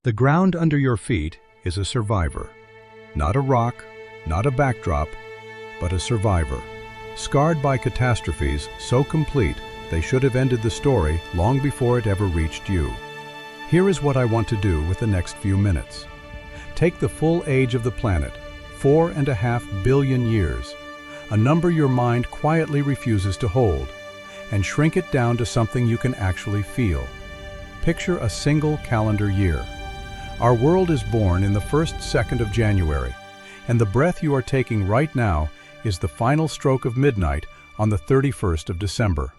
The ground under your feet is a survivor. Not a rock, not a backdrop, but a survivor. Scarred by catastrophes so complete they should have ended the story long before it ever reached you. Here is what I want to do with the next few minutes. Take the full age of the planet, 4.5 billion years, a number your mind quietly refuses to hold, and shrink it down to something you can actually feel. Picture a single calendar year. Our world is born in the first second of January, and the breath you are taking right now is the final stroke of midnight on the 31st of December.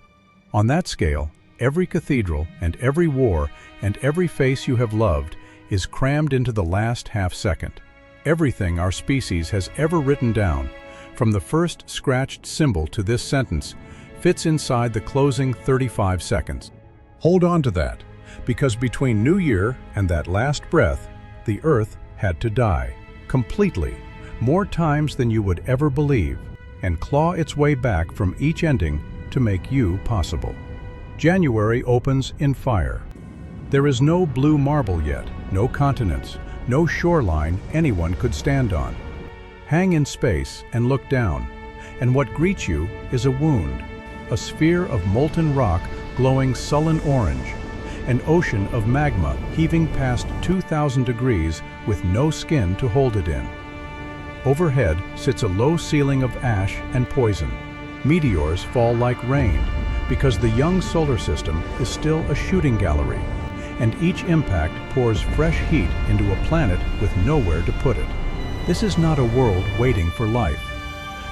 On that scale, every cathedral and every war and every face you have loved is crammed into the last half-second. Everything our species has ever written down, from the first scratched symbol to this sentence, fits inside the closing 35 seconds. Hold on to that, because between New Year and that last breath, the Earth had to die, completely, more times than you would ever believe, and claw its way back from each ending to make you possible. January opens in fire. There is no blue marble yet, no continents, no shoreline anyone could stand on. Hang in space and look down, and what greets you is a wound, a sphere of molten rock glowing sullen orange, an ocean of magma heaving past 2,000 degrees with no skin to hold it in. Overhead sits a low ceiling of ash and poison. Meteors fall like rain, because the young solar system is still a shooting gallery, and each impact pours fresh heat into a planet with nowhere to put it. This is not a world waiting for life.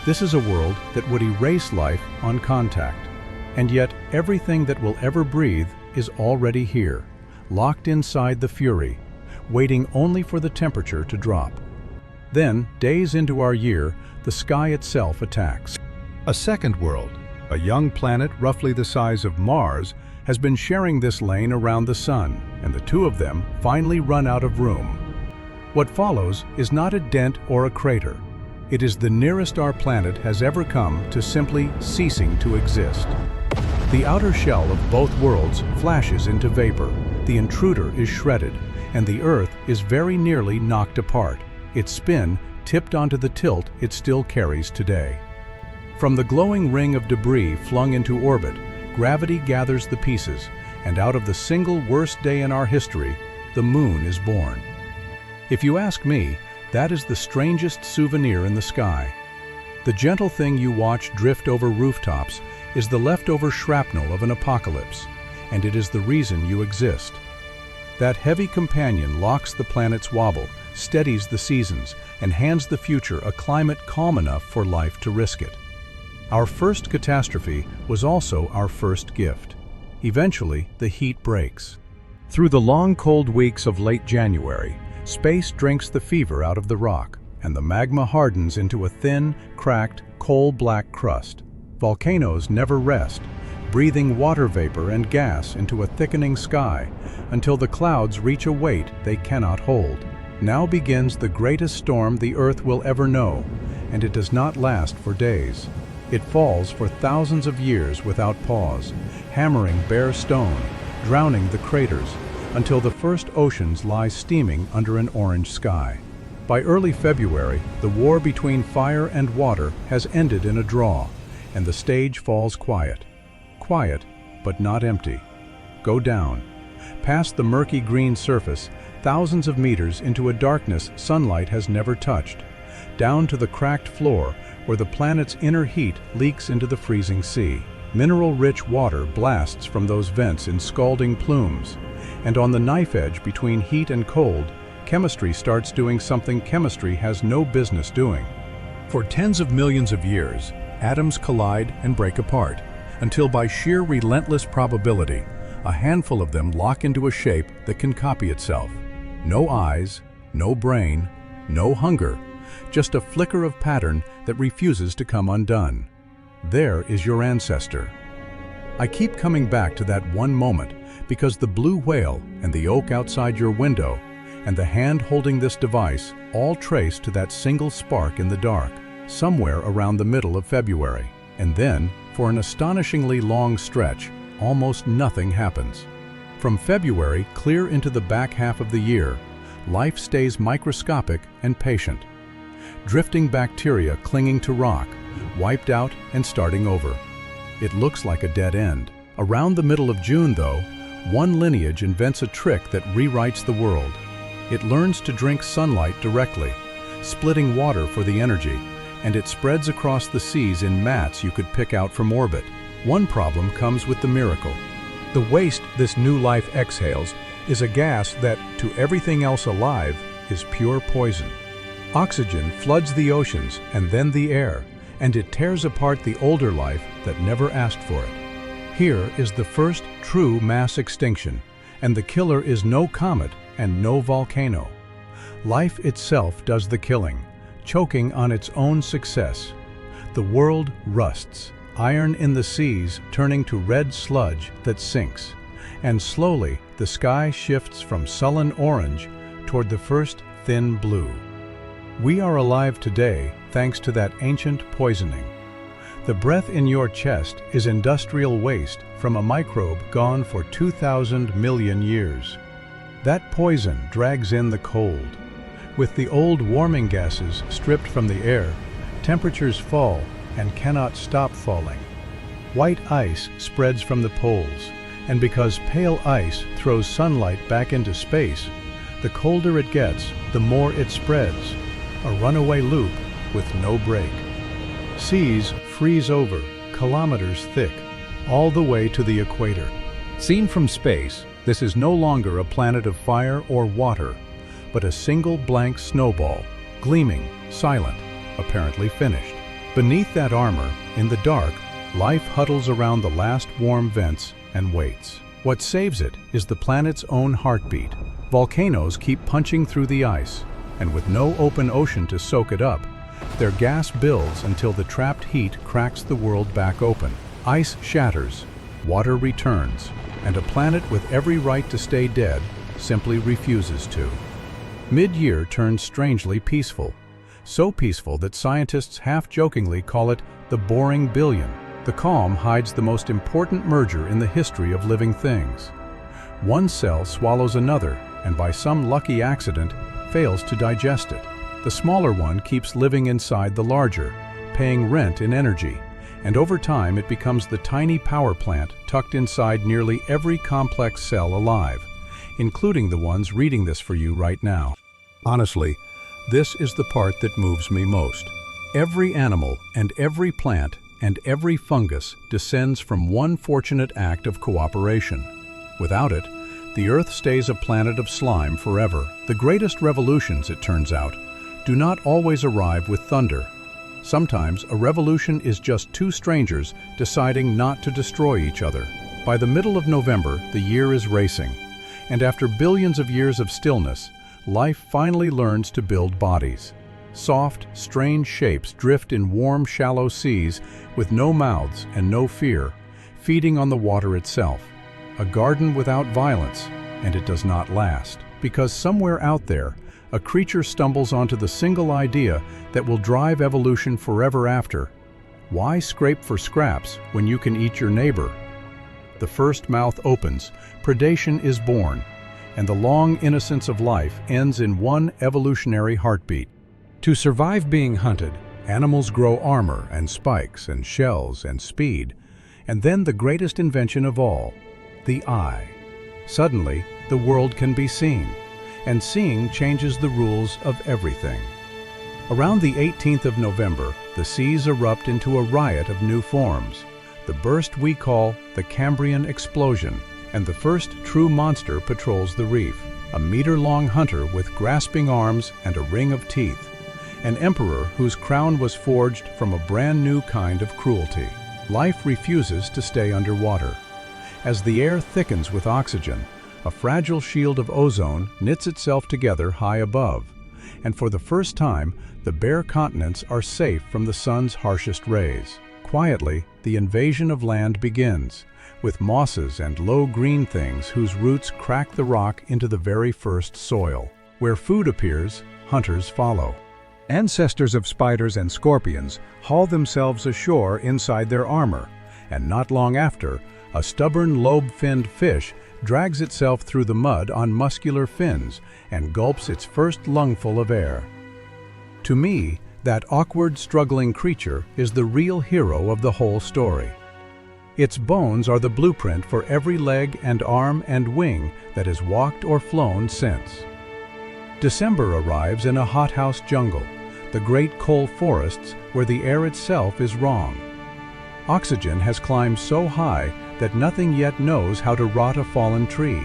This is a world that would erase life on contact. And yet everything that will ever breathe is already here, locked inside the fury, waiting only for the temperature to drop. Then, days into our year, the sky itself attacks. A second world, a young planet roughly the size of Mars, has been sharing this lane around the Sun, and the two of them finally run out of room. What follows is not a dent or a crater. It is the nearest our planet has ever come to simply ceasing to exist. The outer shell of both worlds flashes into vapor, the intruder is shredded, and the Earth is very nearly knocked apart, its spin tipped onto the tilt it still carries today. From the glowing ring of debris flung into orbit, gravity gathers the pieces, and out of the single worst day in our history, the moon is born. If you ask me, that is the strangest souvenir in the sky. The gentle thing you watch drift over rooftops is the leftover shrapnel of an apocalypse, and it is the reason you exist. That heavy companion locks the planet's wobble, steadies the seasons, and hands the future a climate calm enough for life to risk it. Our first catastrophe was also our first gift. Eventually, the heat breaks. Through the long cold weeks of late January, space drinks the fever out of the rock, and the magma hardens into a thin, cracked, coal-black crust. Volcanoes never rest, breathing water vapor and gas into a thickening sky until the clouds reach a weight they cannot hold. Now begins the greatest storm the Earth will ever know, and it does not last for days. It falls for thousands of years without pause, hammering bare stone, drowning the craters, until the first oceans lie steaming under an orange sky. By early February, the war between fire and water has ended in a draw, and the stage falls quiet. Quiet, but not empty. Go down. Past the murky green surface, thousands of meters into a darkness sunlight has never touched. Down to the cracked floor, where the planet's inner heat leaks into the freezing sea. Mineral-rich water blasts from those vents in scalding plumes. And on the knife edge between heat and cold, chemistry starts doing something chemistry has no business doing. For tens of millions of years, atoms collide and break apart, until by sheer relentless probability, a handful of them lock into a shape that can copy itself. No eyes, no brain, no hunger, just a flicker of pattern that refuses to come undone. There is your ancestor. I keep coming back to that one moment because the blue whale and the oak outside your window and the hand holding this device all trace to that single spark in the dark, somewhere around the middle of February. And then, for an astonishingly long stretch, almost nothing happens. From February clear into the back half of the year, life stays microscopic and patient. Drifting bacteria clinging to rock, wiped out and starting over. It looks like a dead end. Around the middle of June, though, one lineage invents a trick that rewrites the world. It learns to drink sunlight directly, splitting water for the energy, and it spreads across the seas in mats you could pick out from orbit. One problem comes with the miracle. The waste this new life exhales is a gas that, to everything else alive, is pure poison. Oxygen floods the oceans and then the air, and it tears apart the older life that never asked for it. Here is the first true mass extinction, and the killer is no comet and no volcano. Life itself does the killing, choking on its own success. The world rusts, iron in the seas turning to red sludge that sinks, and slowly the sky shifts from sullen orange toward the first thin blue. We are alive today thanks to that ancient poisoning. The breath in your chest is industrial waste from a microbe gone for 2,000 million years. That poison drags in the cold. With the old warming gases stripped from the air, temperatures fall and cannot stop falling. White ice spreads from the poles, and because pale ice throws sunlight back into space, the colder it gets, the more it spreads. A runaway loop with no break. Seas freeze over, kilometers thick, all the way to the equator. Seen from space, this is no longer a planet of fire or water, but a single blank snowball, gleaming, silent, apparently finished. Beneath that armor, in the dark, life huddles around the last warm vents and waits. What saves it is the planet's own heartbeat. Volcanoes keep punching through the ice, and with no open ocean to soak it up, their gas builds until the trapped heat cracks the world back open. Ice shatters, water returns, and a planet with every right to stay dead simply refuses to. Mid-year turns strangely peaceful, so peaceful that scientists half-jokingly call it the boring billion. The calm hides the most important merger in the history of living things. One cell swallows another, and by some lucky accident, fails to digest it. The smaller one keeps living inside the larger, paying rent in energy, and over time it becomes the tiny power plant tucked inside nearly every complex cell alive, including the ones reading this for you right now. Honestly, this is the part that moves me most. Every animal and every plant and every fungus descends from one fortunate act of cooperation. Without it, the Earth stays a planet of slime forever. The greatest revolutions, it turns out, do not always arrive with thunder. Sometimes a revolution is just two strangers deciding not to destroy each other. By the middle of November, the year is racing, and after billions of years of stillness, life finally learns to build bodies. Soft, strange shapes drift in warm, shallow seas with no mouths and no fear, feeding on the water itself. A garden without violence, and it does not last. Because somewhere out there, a creature stumbles onto the single idea that will drive evolution forever after. Why scrape for scraps when you can eat your neighbor? The first mouth opens, predation is born, and the long innocence of life ends in one evolutionary heartbeat. To survive being hunted, animals grow armor and spikes and shells and speed, and then the greatest invention of all, the eye. Suddenly, the world can be seen, and seeing changes the rules of everything. Around the 18th of November, the seas erupt into a riot of new forms, the burst we call the Cambrian explosion, and the first true monster patrols the reef, a meter-long hunter with grasping arms and a ring of teeth, an emperor whose crown was forged from a brand new kind of cruelty. Life refuses to stay underwater. As the air thickens with oxygen, a fragile shield of ozone knits itself together high above, and for the first time, the bare continents are safe from the sun's harshest rays. Quietly, the invasion of land begins, with mosses and low green things whose roots crack the rock into the very first soil. Where food appears, hunters follow. Ancestors of spiders and scorpions haul themselves ashore inside their armor, and not long after, a stubborn lobe-finned fish drags itself through the mud on muscular fins, and gulps its first lungful of air. To me, that awkward, struggling creature is the real hero of the whole story. Its bones are the blueprint for every leg and arm and wing that has walked or flown since. December arrives in a hothouse jungle, the great coal forests where the air itself is wrong. Oxygen has climbed so high that nothing yet knows how to rot a fallen tree,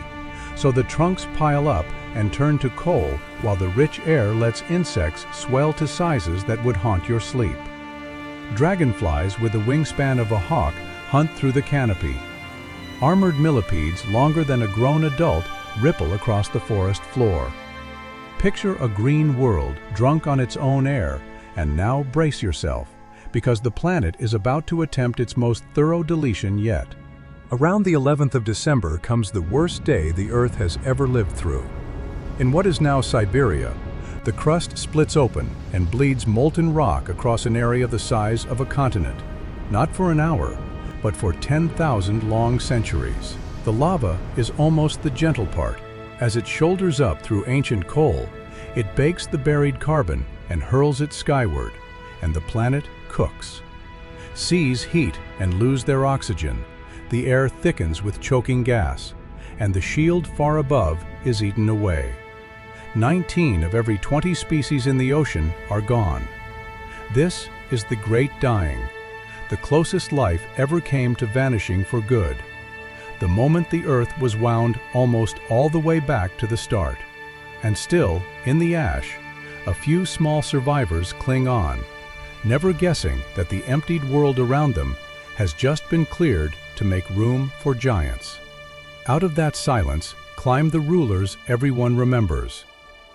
so the trunks pile up and turn to coal while the rich air lets insects swell to sizes that would haunt your sleep. Dragonflies with the wingspan of a hawk hunt through the canopy. Armored millipedes longer than a grown adult ripple across the forest floor. Picture a green world drunk on its own air, and now brace yourself, because the planet is about to attempt its most thorough deletion yet. Around the 11th of December comes the worst day the Earth has ever lived through. In what is now Siberia, the crust splits open and bleeds molten rock across an area the size of a continent, not for an hour, but for 10,000 long centuries. The lava is almost the gentle part. As it shoulders up through ancient coal, it bakes the buried carbon and hurls it skyward, and the planet cooks. Seas heat and lose their oxygen, the air thickens with choking gas, and the shield far above is eaten away. 19 of every 20 species in the ocean are gone. This is the Great Dying, the closest life ever came to vanishing for good. The moment the Earth was wound almost all the way back to the start. And still, in the ash, a few small survivors cling on, never guessing that the emptied world around them has just been cleared to make room for giants. Out of that silence climb the rulers everyone remembers.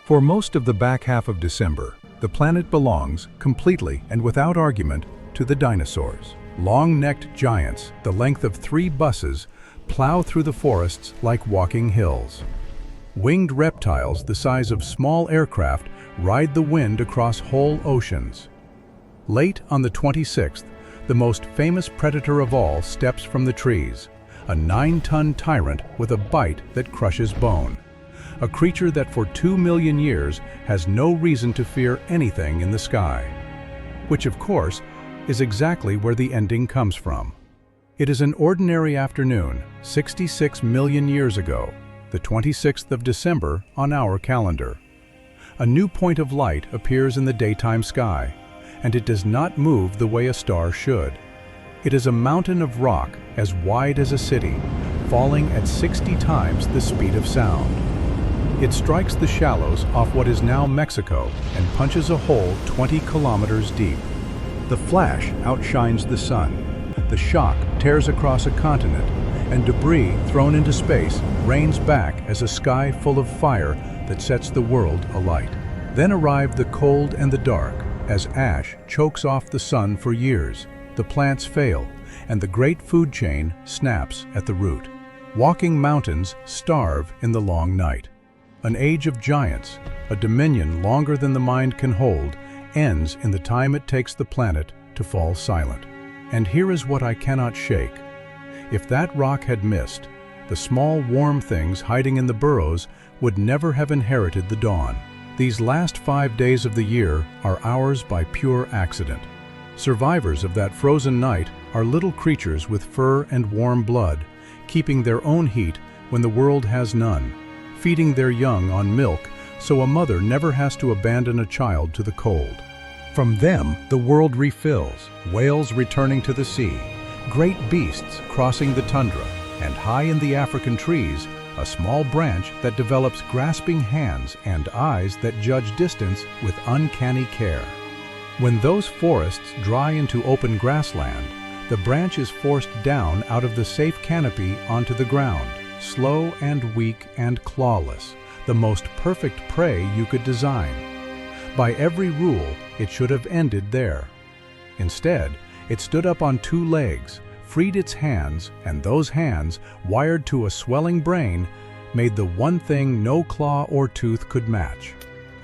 For most of the back half of December, the planet belongs, completely and without argument, to the dinosaurs. Long-necked giants, the length of 3 buses, plow through the forests like walking hills. Winged reptiles the size of small aircraft ride the wind across whole oceans. Late on the 26th, the most famous predator of all steps from the trees, a 9-ton tyrant with a bite that crushes bone. A creature that for 2 million years has no reason to fear anything in the sky. Which, of course, is exactly where the ending comes from. It is an ordinary afternoon, 66 million years ago, the 26th of December on our calendar. A new point of light appears in the daytime sky, and it does not move the way a star should. It is a mountain of rock as wide as a city, falling at 60 times the speed of sound. It strikes the shallows off what is now Mexico and punches a hole 20 kilometers deep. The flash outshines the sun. The shock tears across a continent, and debris thrown into space rains back as a sky full of fire that sets the world alight. Then arrive the cold and the dark, as ash chokes off the sun for years, the plants fail, and the great food chain snaps at the root. Walking mountains starve in the long night. An age of giants, a dominion longer than the mind can hold, ends in the time it takes the planet to fall silent. And here is what I cannot shake. If that rock had missed, the small warm things hiding in the burrows would never have inherited the dawn. These last 5 days of the year are ours by pure accident. Survivors of that frozen night are little creatures with fur and warm blood, keeping their own heat when the world has none, feeding their young on milk so a mother never has to abandon a child to the cold. From them, the world refills, whales returning to the sea, great beasts crossing the tundra, and high in the African trees, a small branch that develops grasping hands and eyes that judge distance with uncanny care. When those forests dry into open grassland, the branch is forced down out of the safe canopy onto the ground, slow and weak and clawless, the most perfect prey you could design. By every rule, it should have ended there. Instead, it stood up on 2 legs, freed its hands, and those hands, wired to a swelling brain, made the one thing no claw or tooth could match: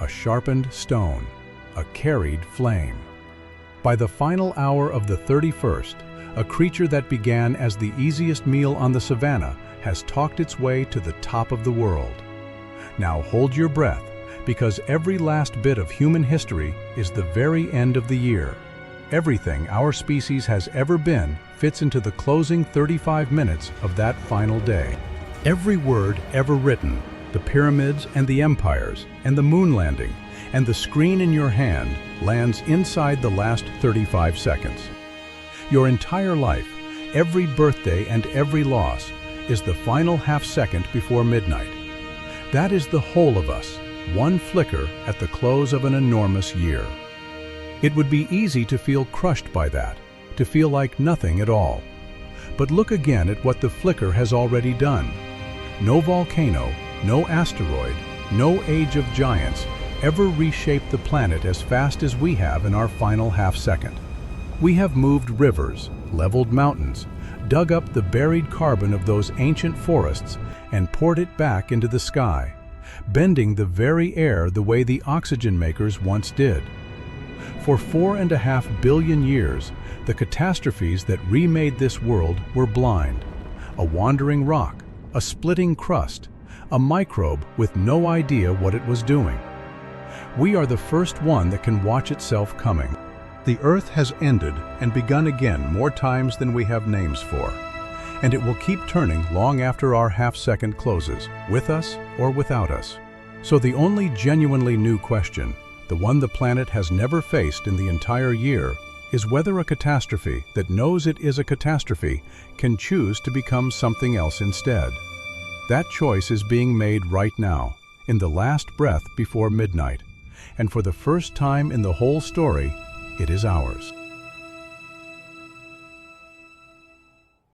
a sharpened stone, a carried flame. By the final hour of the 31st, a creature that began as the easiest meal on the savannah has talked its way to the top of the world. Now hold your breath, because every last bit of human history is the very end of the year. Everything our species has ever been fits into the closing 35 minutes of that final day. Every word ever written, the pyramids and the empires, and the moon landing, and the screen in your hand lands inside the last 35 seconds. Your entire life, every birthday and every loss, is the final half second before midnight. That is the whole of us, one flicker at the close of an enormous year. It would be easy to feel crushed by that, to feel like nothing at all. But look again at what the flicker has already done. No volcano, no asteroid, no age of giants ever reshaped the planet as fast as we have in our final half second. We have moved rivers, leveled mountains, dug up the buried carbon of those ancient forests, and poured it back into the sky, bending the very air the way the oxygen makers once did. For 4.5 billion years, the catastrophes that remade this world were blind. A wandering rock, a splitting crust, a microbe with no idea what it was doing. We are the first one that can watch itself coming. The Earth has ended and begun again more times than we have names for. And it will keep turning long after our half-second closes, with us or without us. So the only genuinely new question, the one the planet has never faced in the entire year, is whether a catastrophe that knows it is a catastrophe can choose to become something else instead. That choice is being made right now, in the last breath before midnight. And for the first time in the whole story, it is ours.